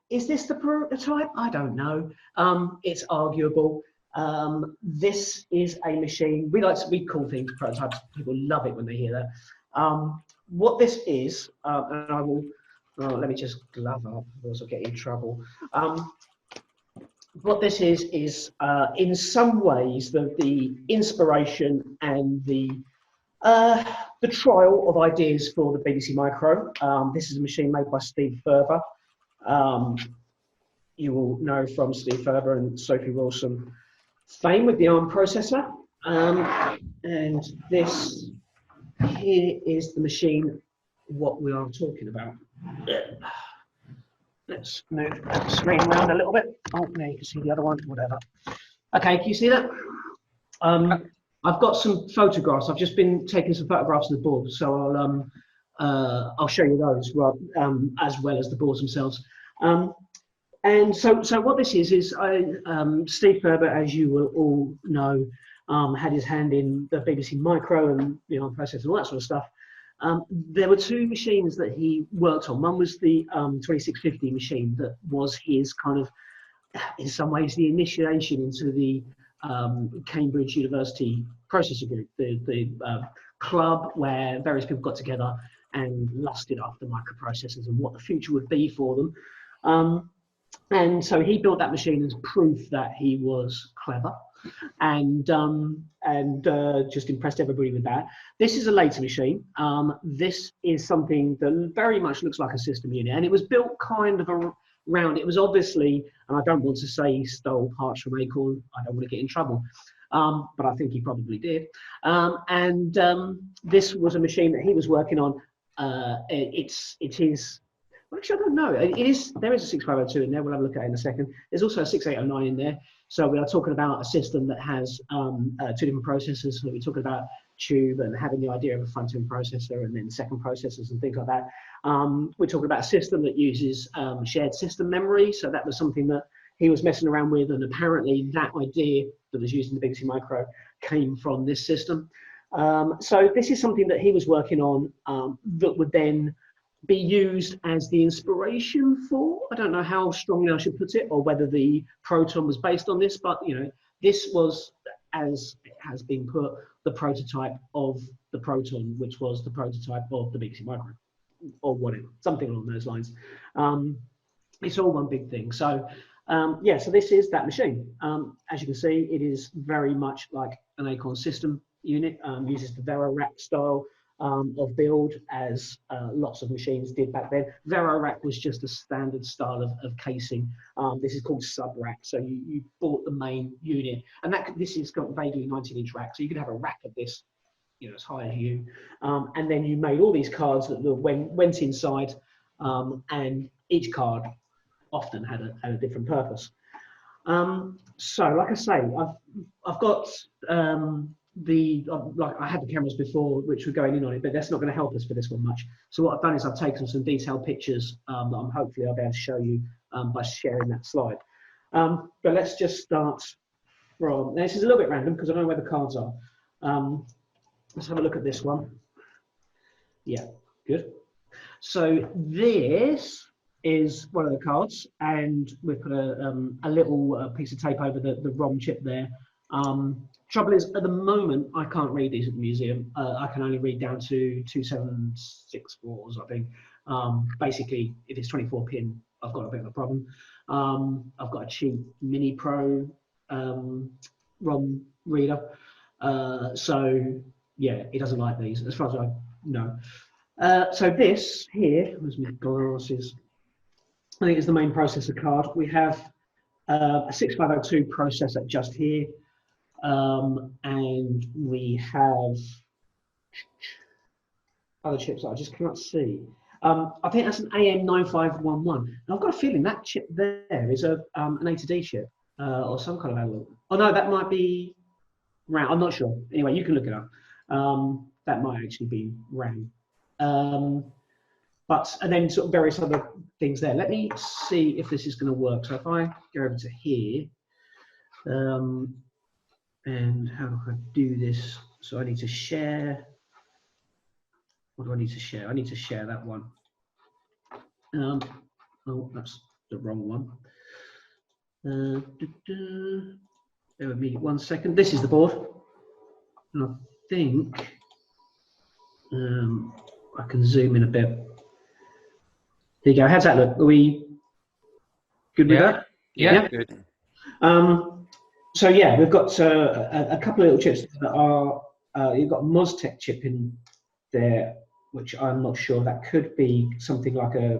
Is this the prototype? I don't know. It's arguable. This is a machine. We call things prototypes. People love it when they hear that. What this is, and I will, let me just glove up, otherwise I'll get in trouble. What this is in some ways the inspiration and the trial of ideas for the BBC Micro. This is a machine made by Steve Furber. You will know from Steve Furber and Sophie Wilson fame with the ARM processor. And this here is the machine, what we are talking about. Let's move the screen around a little bit. Oh, there you can see the other one, whatever. Okay, can you see that? I've got some photographs. I've just been taking some photographs of the board, so I'll show you those as well as the boards themselves. And so what this is Steve Furber, as you will all know, had his hand in the BBC Micro and the ARM processor and all that sort of stuff. There were two machines that he worked on. One was the 2650 machine that was his kind of, in some ways, the initiation into the Cambridge University processor group, the club where various people got together and lusted after microprocessors and what the future would be for them. And so he built that machine as proof that he was clever, and just impressed everybody with that. This is a later machine. This is something that very much looks like a system unit, and it was built kind of around. It was obviously, and I don't want to say he stole parts from Acorn. I don't want to get in trouble, but I think he probably did. This was a machine that he was working on. It is. Actually, I don't know. There is a 6502 in there. We'll have a look at it in a second. There's also a 6809 in there. So we are talking about a system that has two different processors. So we're talking about tube and having the idea of a front-end processor and then second processors and things like that. We're talking about a system that uses shared system memory. So that was something that he was messing around with, and apparently that idea that was used in the BBC Micro came from this system. So this is something that he was working on that would then be used as the inspiration for, I don't know how strongly I should put it, or whether the Proton was based on this, but this was, as it has been put, the prototype of the Proton, which was the prototype of the BBC Micro, or whatever, something along those lines. It's all one big thing. So yeah, so this is that machine. As you can see, it is very much like an Acorn system unit, uses the Verorack style of build, as lots of machines did back then. Verorack was just a standard style of casing. This is called sub-rack. So you bought the main unit, and this has got vaguely 19-inch rack. So you could have a rack of this, as high as you, and then you made all these cards that went inside, and each card often had a different purpose. So, like I say, I've got like I had the cameras before which were going in on it, but that's not going to help us for this one much. So what I've done is I've taken some detailed pictures that I'm hopefully I'll be able to show you by sharing that slide. But let's just start from, now this is a little bit random because I don't know where the cards are. Let's have a look at this one. Yeah, good. So this is one of the cards, and we've put a little piece of tape over the ROM chip there. Trouble is, at the moment, I can't read these at the museum. I can only read down to 2764s, I think. Basically, if it's 24 pin, I've got a bit of a problem. I've got a cheap Mini Pro ROM reader. So, yeah, it doesn't like these, as far as I know. So this here, where's my glasses? I think it's the main processor card. We have a 6502 processor just here. And we have other chips that I just cannot see. I think that's an AM9511. And I've got a feeling that chip there is an A to D chip. or some kind of analog. Oh no, that might be RAM. I'm not sure. Anyway, you can look it up. That might actually be RAM. And then sort of various other things there. Let me see if this is going to work. So if I go over to here, and how do I do this? So I need to share. What do I need to share? I need to share that one. Oh, that's the wrong one. Bear with me 1 second. This is the board. And I think I can zoom in a bit. There you go. How's that look? Are we good with that? Yeah, good. So yeah, we've got a couple of little chips that are, you've got a Moztec chip in there, which I'm not sure. That could be something like a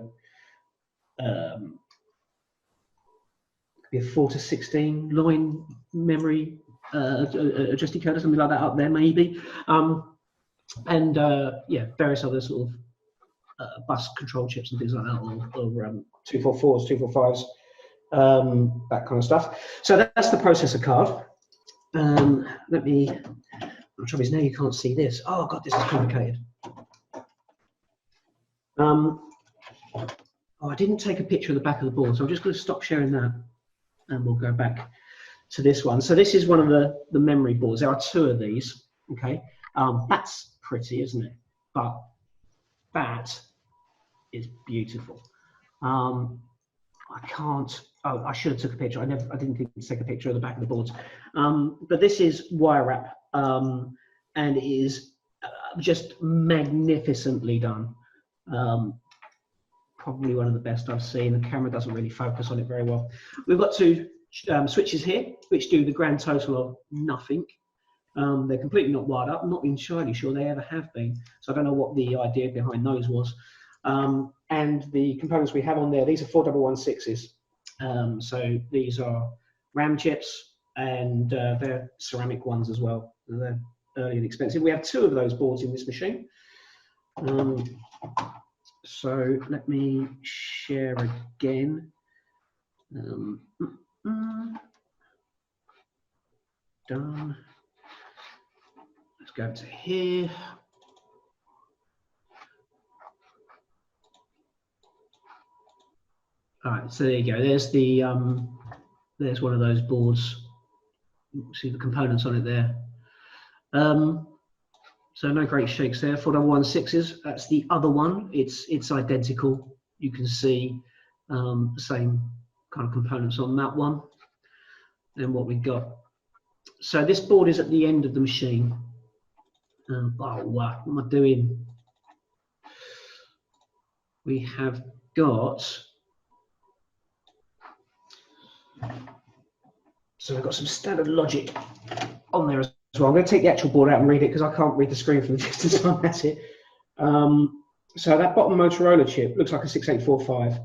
4 to 16 line memory address decoder, something like that up there maybe. Yeah, various other sort of bus control chips and things like that, or 244s, 245s. That kind of stuff. So that's the processor card. Let me. The trouble is now you can't see this. Oh god, this is complicated. Oh, I didn't take a picture of the back of the board, so I'm just going to stop sharing that, and we'll go back to this one. So this is one of the memory boards. There are two of these. Okay, that's pretty, isn't it? But that is beautiful. I can't. Oh, I should have took a picture. I didn't think to take a picture of the back of the boards. But this is wire wrap, and it is just magnificently done. Probably one of the best I've seen. The camera doesn't really focus on it very well. We've got two switches here, which do the grand total of nothing. They're completely not wired up. I'm not entirely sure they ever have been. So I don't know what the idea behind those was. And the components we have on there, these are 4116s. So these are RAM chips, and they're ceramic ones as well. They're early and expensive. We have two of those boards in this machine. So let me share again. Done. Let's go to here. All right, so there you go. There's the there's one of those boards. See the components on it there. So no great shakes there. 4116s. That's the other one. It's identical. You can see the same kind of components on that one. And what we got. So this board is at the end of the machine. Oh, what am I doing? We have got. So we've got some standard logic on there as well. I'm going to take the actual board out and read it because I can't read the screen from the distance I'm at it. So that bottom Motorola chip looks like a 6845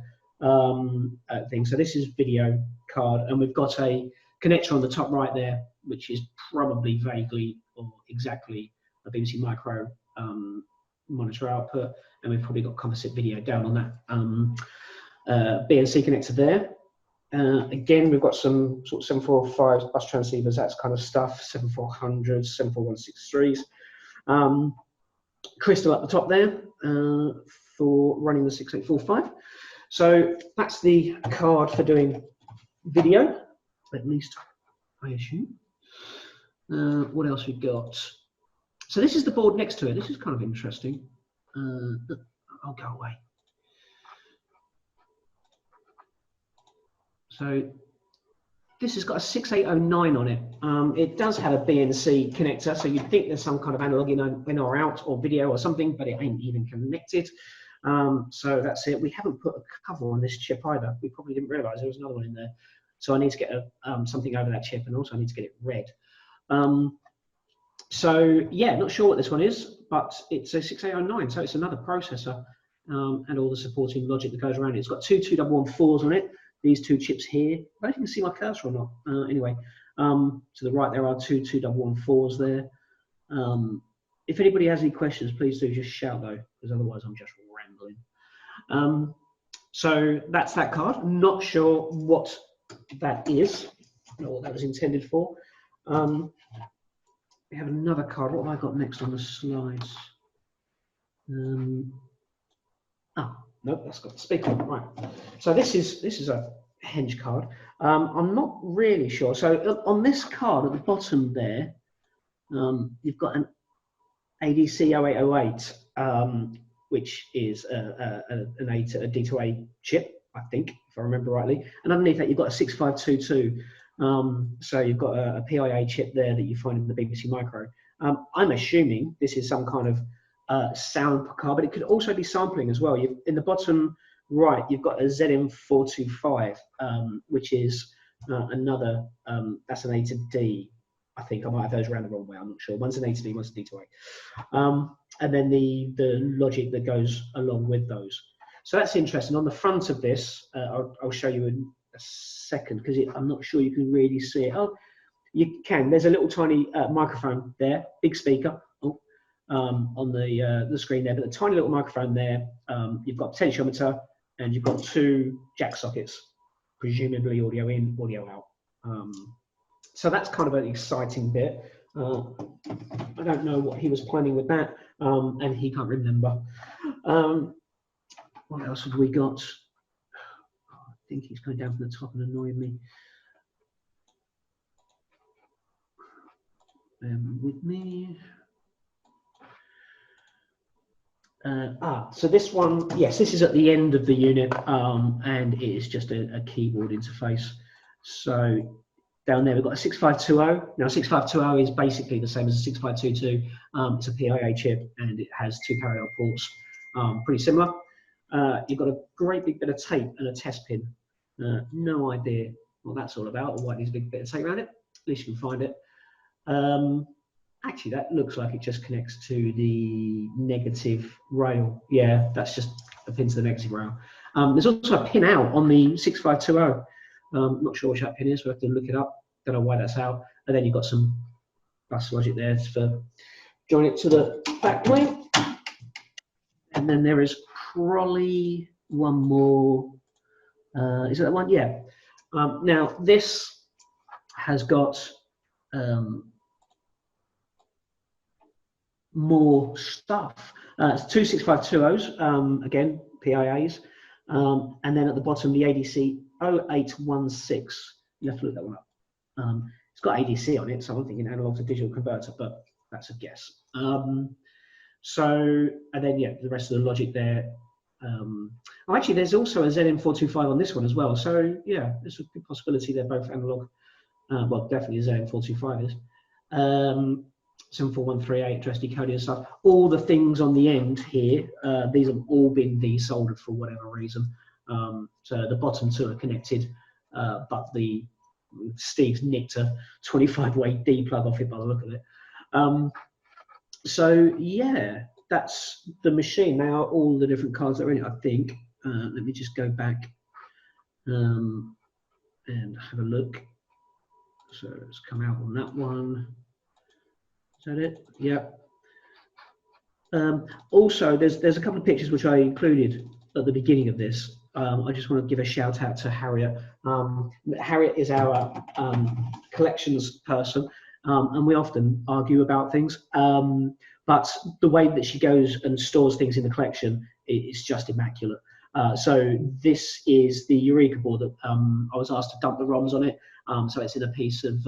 thing. So this is video card, and we've got a connector on the top right there, which is probably vaguely or exactly a BBC Micro monitor output, and we've probably got composite video down on that BNC connector there. Again, we've got some sort of 745 bus transceivers, that's kind of stuff, 7400s, 74163s. Crystal at the top there for running the 6845. So that's the card for doing video, at least I assume. What else we got? So this is the board next to it. This is kind of interesting. I'll go away. So this has got a 6809 on it. It does have a BNC connector, so you'd think there's some kind of analog in or out or video or something, but it ain't even connected. So that's it. We haven't put a cover on this chip either. We probably didn't realize there was another one in there. So I need to get something over that chip, and also I need to get it red. So yeah, not sure what this one is, but it's a 6809, so it's another processor and all the supporting logic that goes around it. It's got two 2114s on it. These two chips here. I don't know if you can see my cursor or not. Anyway, to the right there are two 2114s there. If anybody has any questions, please do just shout though, because otherwise I'm just rambling. So that's that card. I'm not sure what that is. know what that was intended for. We have another card. What have I got next on the slides? Nope, that's got the speaker on. Right. So this is a henge card. I'm not really sure. So on this card at the bottom there, you've got an ADC 0808, which is a D2A chip, I think, if I remember rightly. And underneath that, you've got a 6522. So you've got a PIA chip there that you find in the BBC Micro. I'm assuming this is some kind of sound card, but it could also be sampling as well. In the bottom right, you've got a ZM425, which is another, that's an A to D. I think I might have those around the wrong way, I'm not sure. One's an A to D, one's a D2A. And then the logic that goes along with those. So that's interesting. On the front of this, I'll show you in a second, because I'm not sure you can really see it. Oh, you can. There's a little tiny microphone there, big speaker on the screen there, but a tiny little microphone there. You've got a potentiometer, and you've got 2 jack sockets, presumably audio in, audio out. So that's kind of an exciting bit. I don't know what he was planning with that, and he can't remember. What else have we got? I think he's going down from the top and annoying me. With me. So this one, yes, this is at the end of the unit, and it is just a keyboard interface. So down there we've got a 6520. Now 6520 is basically the same as a 6522. It's a PIA chip, and it has 2 parallel ports, pretty similar. You've got a great big bit of tape and a test pin. No idea what that's all about, or why there's a big bit of tape around it. At least you can find it. Actually, that looks like it just connects to the negative rail. Yeah, that's just a pin to the negative rail. There's also a pin out on the 6520. Not sure which that pin is. We'll have to look it up. Don't know why that's out. And then you've got some bus logic there for join it to the back plane. And then there is probably one more. Is that the one? Yeah. Now this has got more stuff. It's 2 6520s, again, PIAs. And then at the bottom, the ADC 0816. You have to look that one up. It's got ADC on it, so I'm thinking analog to digital converter, but that's a guess. So, and then, yeah, the rest of the logic there. Oh, actually, there's also a ZM425 on this one as well. So, yeah, there's a good possibility they're both analog. Well, definitely a ZM425 is. 74138 address decoding and stuff. All the things on the end here, these have all been desoldered for whatever reason. So the bottom 2 are connected, but Steve's nicked a 25-way D plug off it by the look of it. So yeah, that's the machine. Now all the different cards that are in it, I think. Let me just go back and have a look. So let's come out on that one. Is that it? Yeah. Also, there's a couple of pictures which I included at the beginning of this. I just want to give a shout out to Harriet. Harriet is our collections person, and we often argue about things. But the way that she goes and stores things in the collection is just immaculate. So this is the Eureka board that I was asked to dump the ROMs on it. So it's in a piece of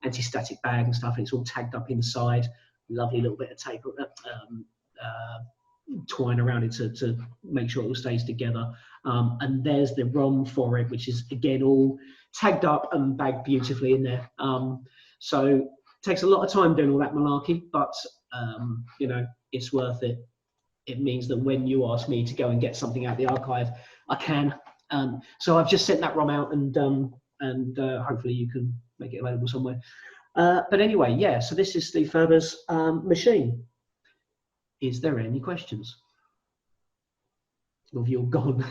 anti-static bag and stuff, and it's all tagged up inside. Lovely little bit of tape, twine around it to make sure it all stays together. And there's the ROM for it, which is again all tagged up and bagged beautifully in there. So it takes a lot of time doing all that malarkey, but you know, it's worth it. It means that when you ask me to go and get something out of the archive, I can. So I've just sent that ROM out, and hopefully you can make it available somewhere. But anyway, yeah, so this is Steve Furber's machine. Is there any questions? Or have you all gone?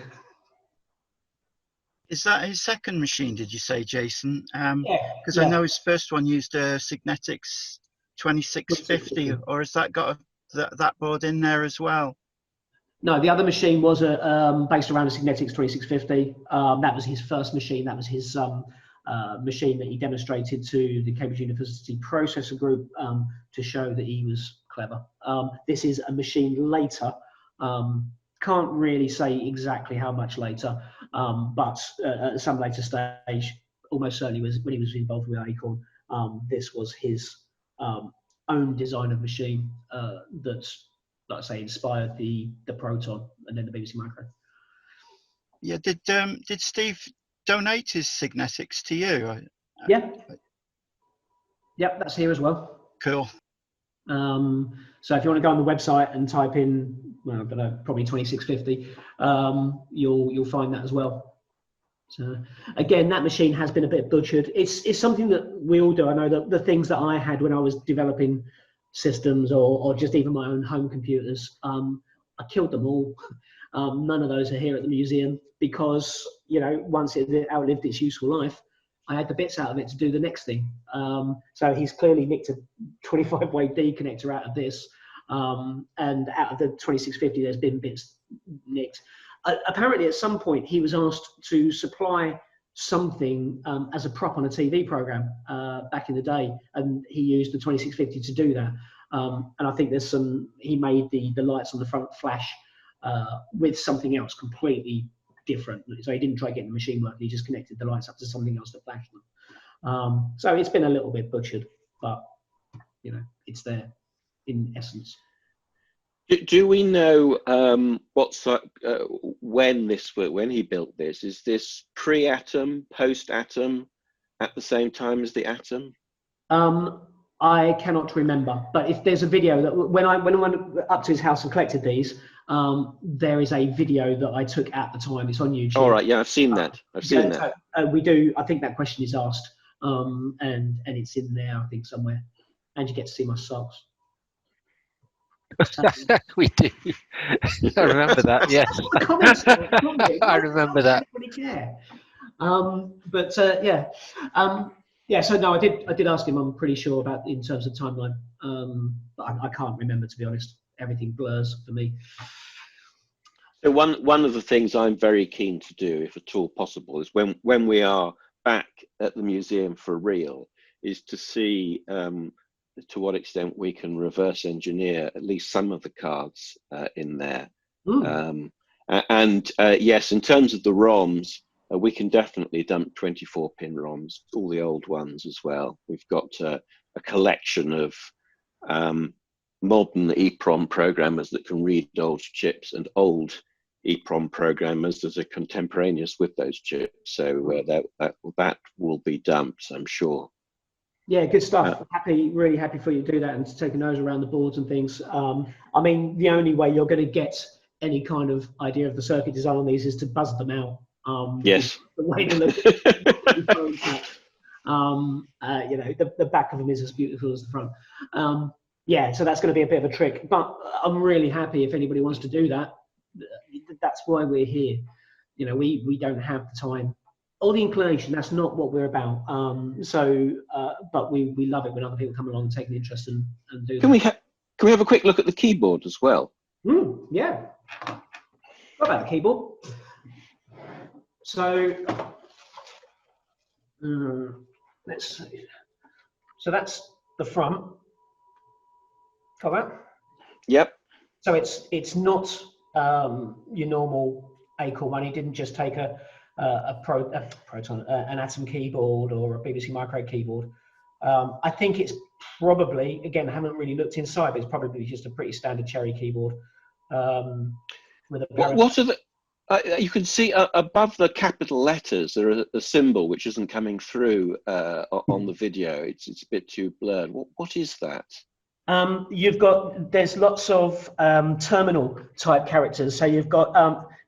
Is that his second machine, did you say, Jason? Because Yeah. I know his first one used a Signetics 2650, or has that got that board in there as well? No, the other machine was based around a Signetics 2650. That was his first machine. That was his machine that he demonstrated to the Cambridge University processor group to show that he was clever. This is a machine later. Can't really say exactly how much later, but at some later stage, almost certainly was when he was involved with Acorn. This was his own design of machine that, like I say, inspired the Proton and then the BBC Micro. Yeah, did Steve donate his Signetics to you? Yeah. Yep, that's here as well. Cool. So if you want to go on the website and type in, well, I don't know, probably 2650, you'll find that as well. So again, that machine has been a bit butchered. It's something that we all do. I know that the things that I had when I was developing systems or just even my own home computers, I killed them all. None of those are here at the museum because, you know, once it outlived its useful life, I had the bits out of it to do the next thing. So he's clearly nicked a 25-way D connector out of this. And out of the 2650, there's been bits nicked. Apparently, at some point, he was asked to supply something as a prop on a TV program back in the day, and he used the 2650 to do that. And I think there's he made the lights on the front flash with something else completely different. So he didn't try getting the machine working, he just connected the lights up to something else to flash them. So it's been a little bit butchered, but you know, it's there in essence. Do we know when he built this? Is this pre-Atom, post-Atom, at the same time as the Atom? I cannot remember, but if there's a video that when I went up to his house and collected these, there is a video that I took at the time. It's on YouTube. All right, yeah, I've seen that. I've seen that. We do. I think that question is asked, and it's in there, I think, somewhere. And you get to see my socks. We do. I remember that. Yes, I remember that. Yeah. So no, I did ask him. I'm pretty sure about in terms of timeline, but I can't remember, to be honest. Everything blurs for me. So one of the things I'm very keen to do, if at all possible, is when we are back at the museum for real, is to see to what extent we can reverse engineer at least some of the cards in there. Yes, in terms of the ROMs, we can definitely dump 24-pin ROMs, all the old ones as well. We've got a collection of modern EEPROM programmers that can read old chips and old EEPROM programmers that are contemporaneous with those chips. So that will be dumped, I'm sure. Yeah, good stuff. Really happy for you to do that and to take a nose around the boards and things. I mean, the only way you're going to get any kind of idea of the circuit design on these is to buzz them out. Yes. The way they look. You know, the back of them is as beautiful as the front. Yeah, so that's going to be a bit of a trick. But I'm really happy if anybody wants to do that. That's why we're here. You know, we don't have the time or the inclination. That's not what we're about. But we love it when other people come along and take an interest and do that. Can we have a quick look at the keyboard as well? Yeah. What about the keyboard? So let's see. So that's the front. Got that? Yep. So it's not your normal Acorn one. He didn't just take an Atom keyboard or a BBC Micro keyboard. I think it's probably, again, I haven't really looked inside, but it's probably just a pretty standard Cherry keyboard. With what are the? You can see above the capital letters there is a symbol which isn't coming through on the video. It's a bit too blurred. What is that? There's lots of terminal type characters. So you've got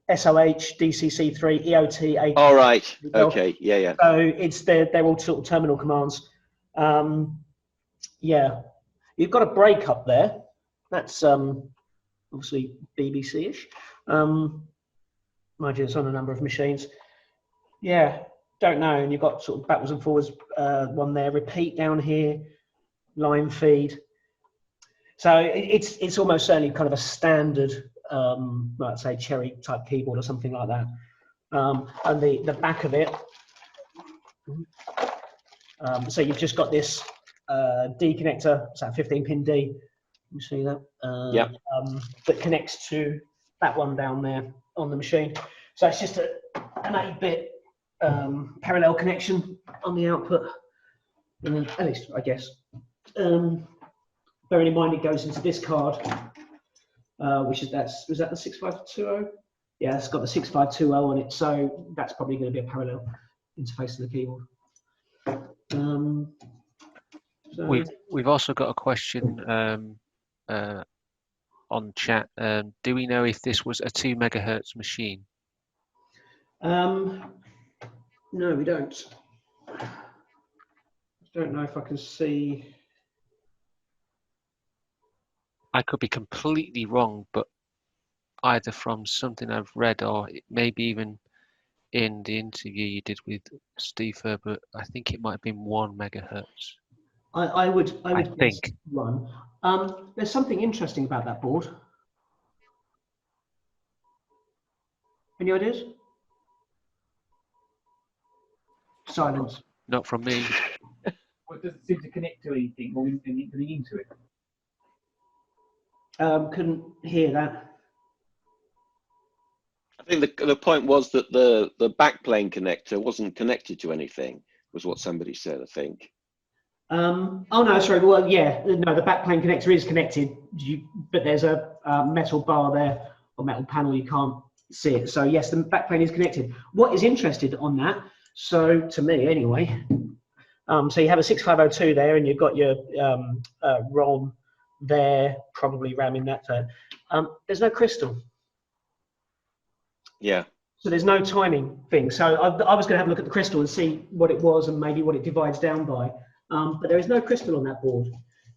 SOH, DCC3, EOT, AT. All right. Okay. Yeah. So they're all sort of terminal commands. Yeah. You've got a break up there. That's obviously BBC-ish. Imagine it's on a number of machines. Yeah, don't know. And you've got sort of backwards and forwards one there. Repeat down here. Line feed. So it's almost certainly kind of a standard, let's say, Cherry type keyboard or something like that. And the back of it So you've just got this D connector, it's that 15-pin D. You see that? Yeah. That connects to that one down there on the machine. So it's just an 8-bit parallel connection on the output, at least I guess. Bearing in mind it goes into this card, which is was that the 6520? Yeah, it's got the 6520 on it, so that's probably going to be a parallel interface to the keyboard. So We've also got a question on chat. Do we know if this was a 2 megahertz machine? no, we don't. I don't know if I can see. I could be completely wrong, but either from something I've read or maybe even in the interview you did with Steve Furber, I think it might have been 1 megahertz. I would think. guess 1. There's something interesting about that board. Any ideas? Silence. Not from me. Well, it doesn't seem to connect to anything or anything into it. Couldn't hear that. I think the point was that the backplane connector wasn't connected to anything, was what somebody said, I think. Oh no, sorry. Well, yeah, no, the backplane connector is connected, but there's a metal bar there or metal panel. You can't see it. So yes, the backplane is connected. What is interested on that? So to me, anyway. So you have a 6502 there, and you've got your ROM there, probably RAM in that there. There's no crystal. Yeah. So there's no timing thing. So I was going to have a look at the crystal and see what it was and maybe what it divides down by. But there is no crystal on that board.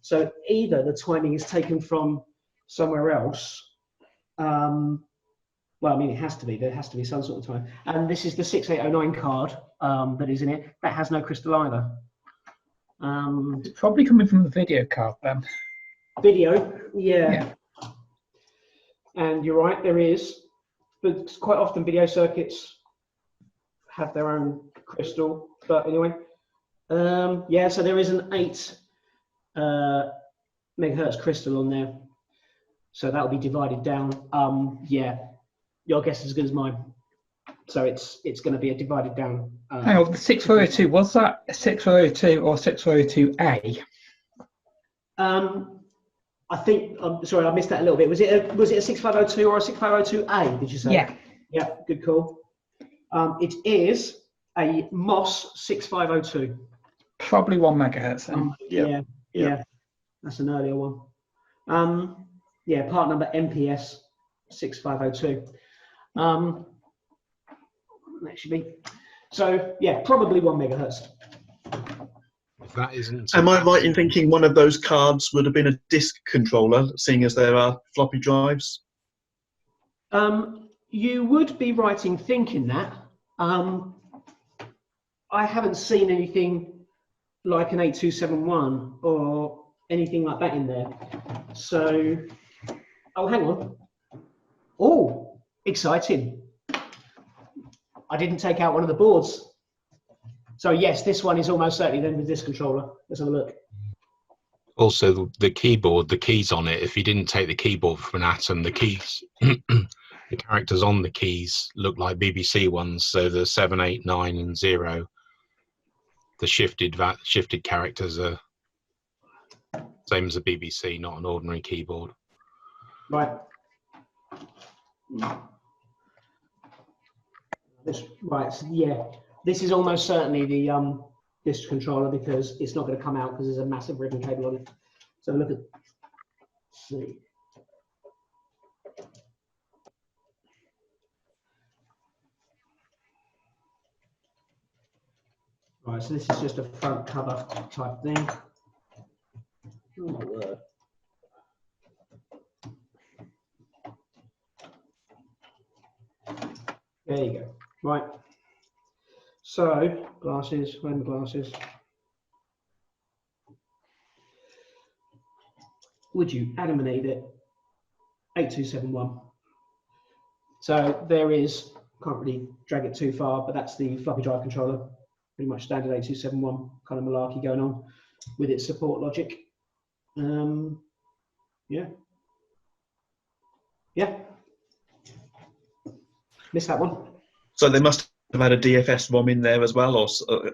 So either the timing is taken from somewhere else. Well, I mean, it has to be. There has to be some sort of time. And this is the 6809 card that is in it. That has no crystal either. It's probably coming from the video card then. Video, yeah. And you're right, there is. But quite often video circuits have their own crystal. But anyway, yeah, so there is an 8 megahertz crystal on there. So that'll be divided down. Yeah, your guess is as good as mine. So it's going to be a divided down. Hang on, the 6402, was that a 6402 or 6402A? I think, I'm sorry, I missed that a little bit. Was it a 6502 or a 6502A, did you say? Yeah. Yeah, good call. It is a MOS 6502. Probably 1 megahertz then. Yeah. That's an earlier one. Yeah, part number MPS 6502. That should be. So, yeah, probably 1 megahertz. That isn't. Am I right in thinking one of those cards would have been a disk controller, seeing as there are floppy drives? You would be right in thinking that. I haven't seen anything like an 8271 or anything like that in there. So, oh, hang on. Oh, exciting. I didn't take out one of the boards. So yes, this one is almost certainly then the disk controller. Let's have a look. Also, the keyboard, the keys on it, if you didn't take the keyboard from an Atom, the keys, the characters on the keys look like BBC ones. So the 7, 8, 9 and 0, the shifted characters are same as a BBC, not an ordinary keyboard. Right. Right, so yeah. This is almost certainly the disk controller because it's not going to come out because there's a massive ribbon cable on it. So look at, let's see. Right, so this is just a front cover type thing. Oh my word. There you go. Right. So, glasses, when glasses. Would you animate it? 8271. So there is, can't really drag it too far, but that's the floppy drive controller. pretty much standard 8271 kind of malarkey going on with its support logic. Yeah. Missed that one. So they must have had a DFS ROM in there as well, or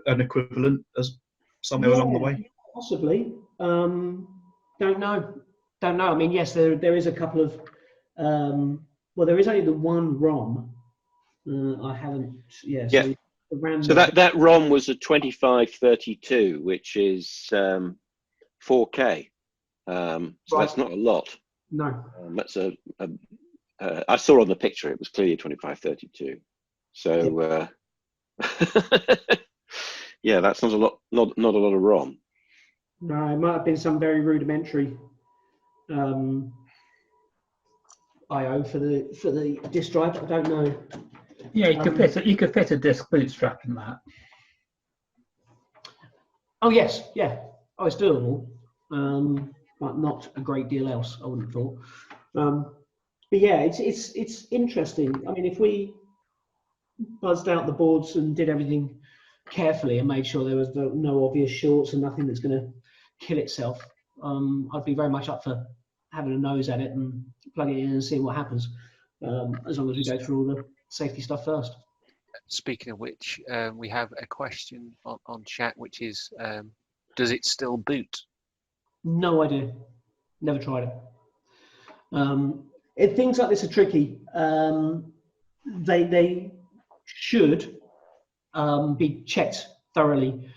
an equivalent as somewhere along the way. Possibly. Don't know. I mean, yes, there is a couple of. Well, there is only the one ROM. I haven't. Yeah. Yeah. So that ROM was a 2532, which is 4K. So that's not a lot. No. That's I saw on the picture it was clearly a 2532. So yeah, that's not a lot. Not a lot of ROM. No, it might have been some very rudimentary I/O for the disk drive. I don't know. Yeah, you could fit a disk bootstrap in that. Oh yes, yeah. Oh, it's doable, but not a great deal else. I wouldn't have thought. But yeah, it's interesting. I mean, if we buzzed out the boards and did everything carefully and made sure there was no obvious shorts and nothing that's going to kill itself, I'd be very much up for having a nose at it and plugging it in and seeing what happens. As long as we go through all the safety stuff first. Speaking of which, we have a question on chat, which is, does it still boot? No idea. Never tried it. Things like this are tricky. They should be checked thoroughly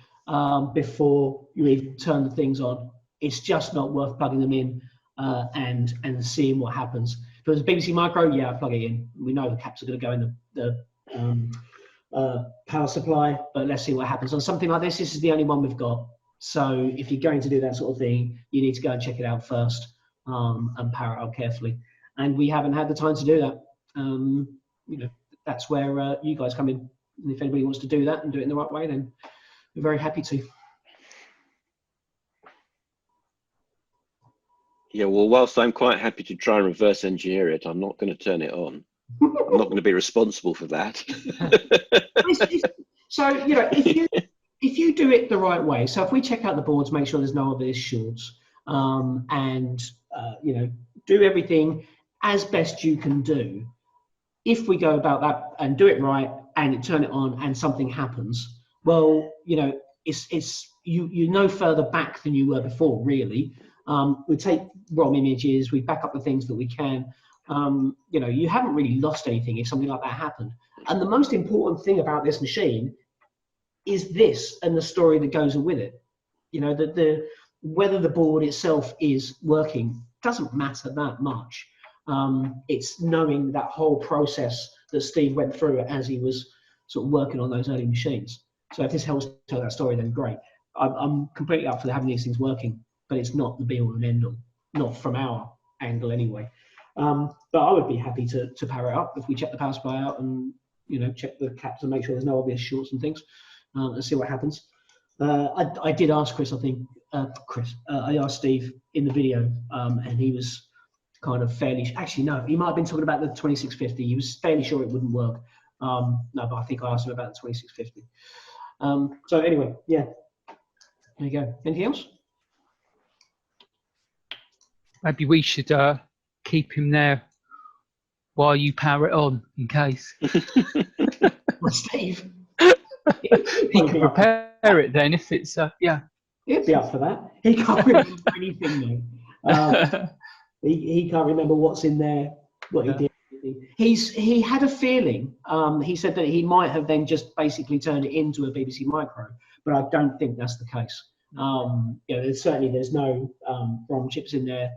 before you even turn the things on. It's just not worth plugging them in and seeing what happens. If it was a BBC Micro, yeah, I'd plug it in. We know the caps are going to go in the power supply, but let's see what happens. On something like this is the only one we've got. So if you're going to do that sort of thing, you need to go and check it out first and power it up carefully. And we haven't had the time to do that. You know, that's where you guys come in. And if anybody wants to do that and do it in the right way, then we're very happy to. Yeah, well, whilst I'm quite happy to try and reverse engineer it, I'm not going to turn it on. I'm not going to be responsible for that. So, you know, if you do it the right way, so if we check out the boards, make sure there's no obvious shorts, and you know, do everything as best you can do. If we go about that and do it right and turn it on and something happens, well, you know, it's you no further back than you were before, really. We take ROM images, we back up the things that we can. You know, you haven't really lost anything if something like that happened. And the most important thing about this machine is this and the story that goes with it. You know, that whether the board itself is working doesn't matter that much. It's knowing that whole process that Steve went through as he was sort of working on those early machines. So if this helps tell that story, then great. I'm completely up for having these things working, but it's not the be all and end all, not from our angle anyway. But I would be happy to power it up if we check the power supply out and, you know, check the caps and make sure there's no obvious shorts and things, and see what happens. I did ask Chris, I think, I asked Steve in the video, and he was kind of fairly, actually no, he might have been talking about the 2650. He was fairly sure it wouldn't work. No, but I think I asked him about the 2650. So anyway, yeah, there you go. Anything else? Maybe we should keep him there while you power it on, in case. Well, Steve. He can repair it then if it's yeah. He'd be up for that. He can't remember anything though. He can't remember what's in there, what he did. He had a feeling. He said that he might have then just basically turned it into a BBC Micro, but I don't think that's the case. You know, there's no ROM chips in there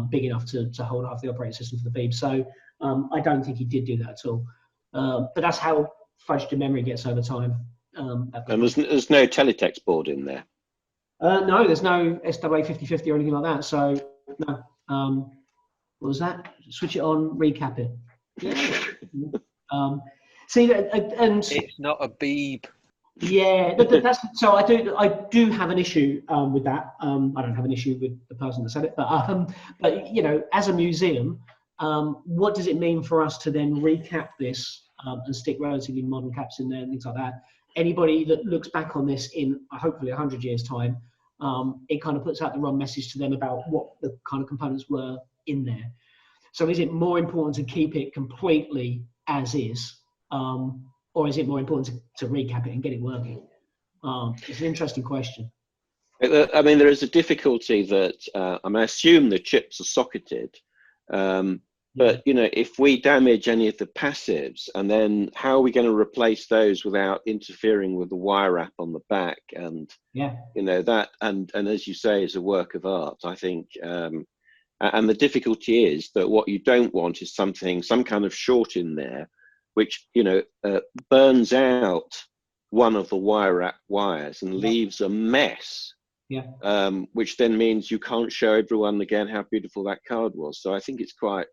big enough to hold half the operating system for the Beeb. So I don't think he did do that at all. But that's how fudged your memory gets over time. And there's no teletext board in there. No, there's no SWA 5050 or anything like that. So no. What was that? Switch it on, recap it. Yeah. See, and It's not a Beeb. Yeah, that's so. I do have an issue with that. I don't have an issue with the person that said it, but you know, as a museum, what does it mean for us to then recap this and stick relatively modern caps in there and things like that, anybody that looks back on this in hopefully 100 years' time, it kind of puts out the wrong message to them about what the kind of components were in there. So is it more important to keep it completely as is, or is it more important to recap it and get it working? It's an interesting question. I mean, there is a difficulty that I assume the chips are socketed, but you know, if we damage any of the passives, and then how are we going to replace those without interfering with the wire wrap on the back? And you know that, and as you say, is a work of art, I think. And the difficulty is that what you don't want is some kind of short in there, which, you know, burns out one of the wire wrap wires and leaves a mess. Which then means you can't show everyone again how beautiful that card was. So I think it's quite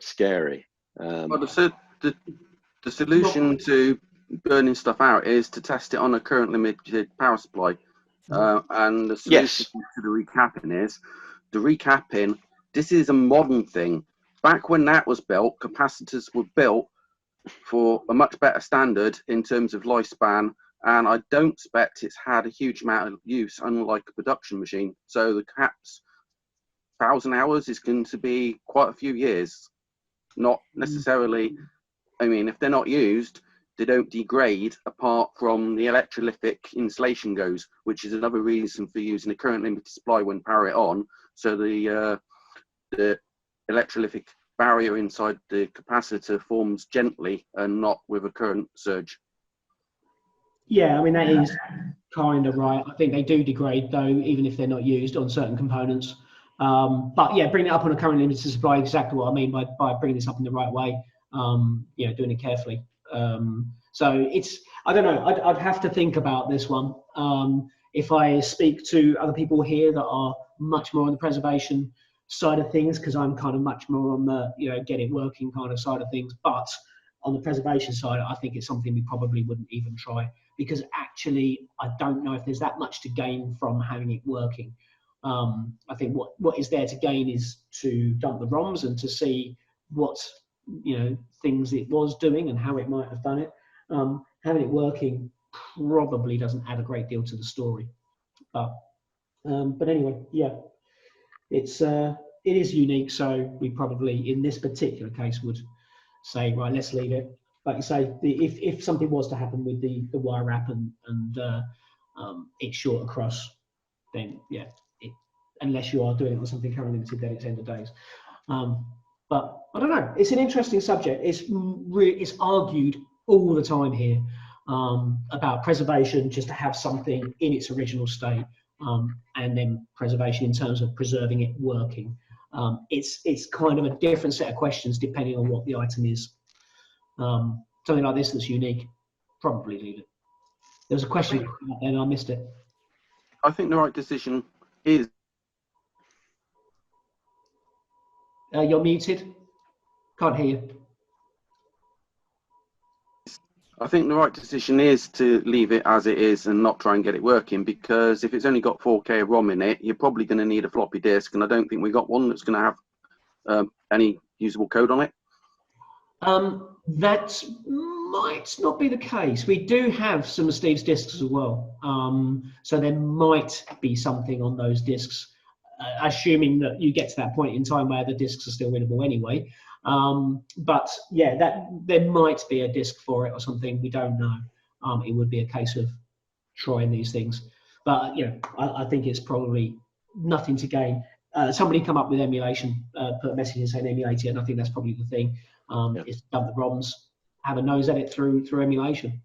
scary. Well, the solution to burning stuff out is to test it on a current limited power supply. And the solution to the recapping is the recapping. This is a modern thing. Back when that was built, capacitors were built for a much better standard in terms of lifespan. And I don't expect it's had a huge amount of use, unlike a production machine. So the caps, 1,000 hours is going to be quite a few years. Not necessarily, I mean, if they're not used, they don't degrade apart from the electrolytic insulation goes, which is another reason for using a current limited supply when power it on. So the electrolytic barrier inside the capacitor forms gently and not with a current surge. Yeah, I mean, that is kind of right. I think they do degrade, though, even if they're not used on certain components. But yeah, bringing it up on a current limited supply, exactly what I mean by bringing this up in the right way, you know, doing it carefully. So it's, I don't know, I'd have to think about this one. If I speak to other people here that are much more on the preservation side of things, because I'm kind of much more on the, you know, get it working kind of side of things. But on the preservation side, I think it's something we probably wouldn't even try, because actually, I don't know if there's that much to gain from having it working. I think what is there to gain is to dump the ROMs and to see what, you know, things it was doing and how it might have done it. Having it working probably doesn't add a great deal to the story. But anyway, yeah, it is unique. So we probably, in this particular case, would say, right, let's leave it. Like you say, if something was to happen with the wire wrap and it's short across, then yeah, unless you are doing it on something current limited, then it's end of days. But I don't know. It's an interesting subject. It's argued all the time here about preservation, just to have something in its original state, and then preservation in terms of preserving it working. It's kind of a different set of questions depending on what the item is. Something like this that's unique, probably leave it. There was a question and I missed it. I think the right decision is. You're muted. Can't hear you. I think the right decision is to leave it as it is and not try and get it working, because if it's only got 4K ROM in it, you're probably going to need a floppy disk, and I don't think we got one that's going to have any usable code on it. That might not be the case. We do have some of Steve's disks as well, so there might be something on those disks, assuming that you get to that point in time where the disks are still readable anyway. But yeah, that there might be a disk for it or something. We don't know. It would be a case of trying these things, but you know, I think it's probably nothing to gain. Somebody come up with emulation, put a message in saying emulate it, and I think that's probably the thing. Is dump the ROMs, have a nose at it through emulation.